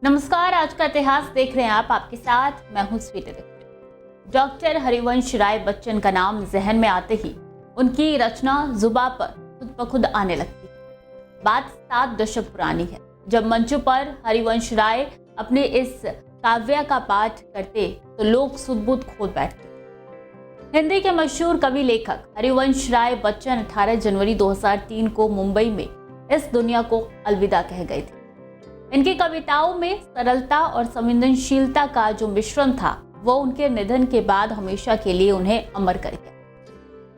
नमस्कार, आज का इतिहास देख रहे हैं आप। आपके साथ मैं हूं स्वीटी दीक्षित। डॉक्टर हरिवंश राय बच्चन का नाम जहन में आते ही उनकी रचना जुबां पर खुद ब खुद आने लगती है। बात 7 दशक पुरानी है, जब मंचों पर हरिवंश राय अपने इस काव्य का पाठ करते तो लोग सुध-बुध खो बैठते। हिंदी के मशहूर कवि लेखक हरिवंश राय बच्चन 18 जनवरी 2003 को मुंबई में इस दुनिया को अलविदा कह गए थे। इनकी कविताओं में सरलता और संवेदनशीलता का जो मिश्रण था, वो उनके निधन के बाद हमेशा के लिए उन्हें अमर कर गया।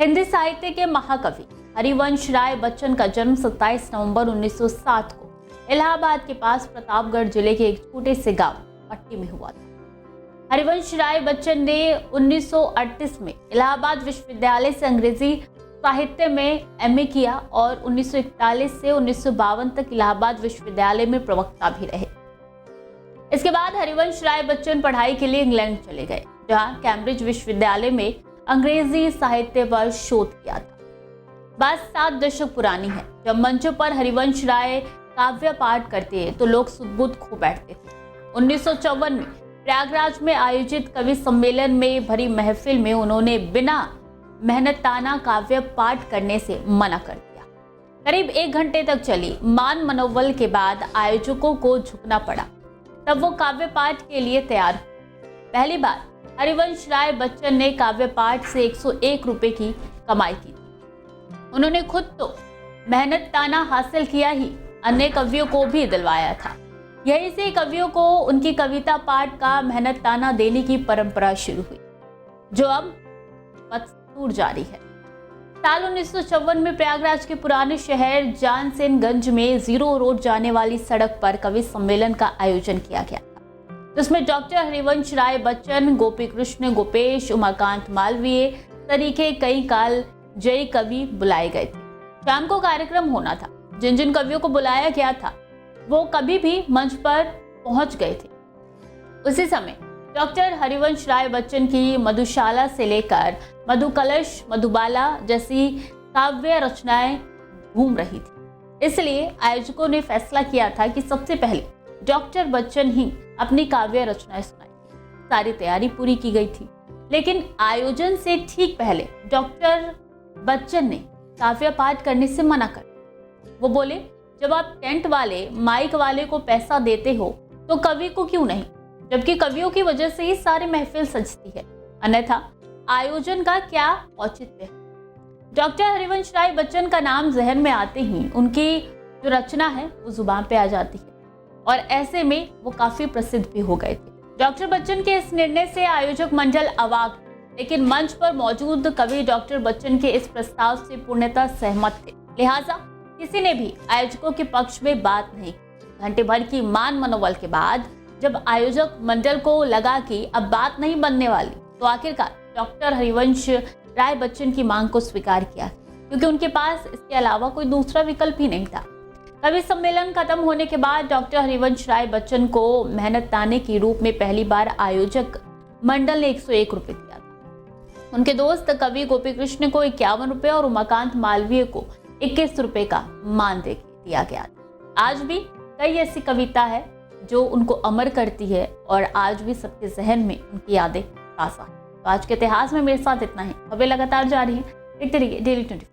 हिंदी साहित्य के महाकवि हरिवंश राय बच्चन का जन्म 27 नवंबर 1907 को इलाहाबाद के पास प्रतापगढ़ जिले के एक छोटे से गांव पट्टी में हुआ था। हरिवंश राय बच्चन ने 1938 में इलाहाबाद विश्वविद्यालय से अंग्रेजी साहित्य में एमए किया और 1941 से 1952 तक इलाहाबाद विश्वविद्यालय में प्रवक्ता भी रहे। इसके बाद हरिवंश राय बच्चन पढ़ाई के लिए इंग्लैंड चले गए, जहां कैम्ब्रिज विश्वविद्यालय में अंग्रेजी साहित्य पर शोध किया था। बात 7 दशक पुरानी है, जब मंचों पर हरिवंश राय काव्य पाठ करते तो लोग सुध-बुध खो बैठते थे। 1954 में प्रयागराज में आयोजित कवि सम्मेलन में भरी महफिल में उन्होंने बिना मेहनताना काव्य पाठ करने से मना कर दिया। करीब 1 घंटे तक चली मान मनोबल के बाद आयोजकों को झुकना पड़ा, तब वो काव्य पाठ के लिए तैयार हुए। पहली बार हरिवंश राय बच्चन ने काव्य पाठ से 101 रुपए की कमाई की थी। उन्होंने खुद तो मेहनताना हासिल किया ही, अन्य कवियों को भी दिलवाया था। यहीं से कवियों को उनकी कविता पाठ का मेहनताना देने की परंपरा शुरू हुई, जो अब जारी है। साल 1954 में प्रयागराज के पुराने शहर जानसेनगंज में जीरो रोड जाने वाली सड़क पर कवि सम्मेलन का आयोजन किया गया था, जिसमें डॉक्टर हरिवंश राय बच्चन, गोपी कृष्ण गोपेश, उमाकांत मालवीय तरीके कई काल जयी कवि बुलाए गए थे। शाम को कार्यक्रम होना था। जिन जिन कवियों को बुलाया गया था वो कभी भी मंच पर पहुंच गए थे। उसी समय डॉक्टर हरिवंश राय बच्चन की मधुशाला से लेकर मधुकलश, मधुबाला जैसी काव्य रचनाएं घूम रही थी। इसलिए आयोजकों ने फैसला किया था कि सबसे पहले डॉक्टर बच्चन ही अपनी काव्य रचनाएं सुनाएंगे। सारी तैयारी पूरी की गई थी, लेकिन आयोजन से ठीक पहले डॉक्टर बच्चन ने काव्य पाठ करने से मना कर दिया। वो बोले, जब आप टेंट वाले, माइक वाले को पैसा देते हो तो कवि को क्यों नहीं, जबकि कवियों की वजह से ही सारी महफिल सजती है, अन्यथा आयोजन का क्या औचित्य है। डॉक्टर हरिवंश राय बच्चन का नाम जहन में आते ही उनकी जो रचना है वो जुबान पे आ जाती है, और ऐसे में वो काफी प्रसिद्ध भी हो गए थे। डॉक्टर बच्चन के इस निर्णय से आयोजक मंडल अवाक, लेकिन मंच पर मौजूद कवि डॉक्टर बच्चन के इस प्रस्ताव से पूर्णतः सहमत थे। लिहाजा किसी ने भी आयोजकों के पक्ष में बात नहीं की। घंटे भर की मान मनोबल के बाद जब आयोजक मंडल को लगा कि अब बात नहीं बनने वाली, तो आखिरकार डॉक्टर हरिवंश राय बच्चन की मांग को स्वीकार किया, क्योंकि उनके पास इसके अलावा कोई दूसरा विकल्प ही नहीं था। कवि सम्मेलन खत्म होने के बाद डॉक्टर हरिवंश राय बच्चन को मेहनताने के रूप में पहली बार आयोजक मंडल ने 101 रुपए दिया था। उनके दोस्त कवि गोपी कृष्ण को 51 रुपए और उमाकांत मालवीय को 21 रुपए का मान दिया गया था। आज भी कई ऐसी कविता है जो उनको अमर करती है, और आज भी सबके जहन में उनकी यादें ताज़ा है। तो आज के इतिहास में मेरे साथ इतना ही। खबरें लगातार जारी हैं। देखते रहिए डेली 24।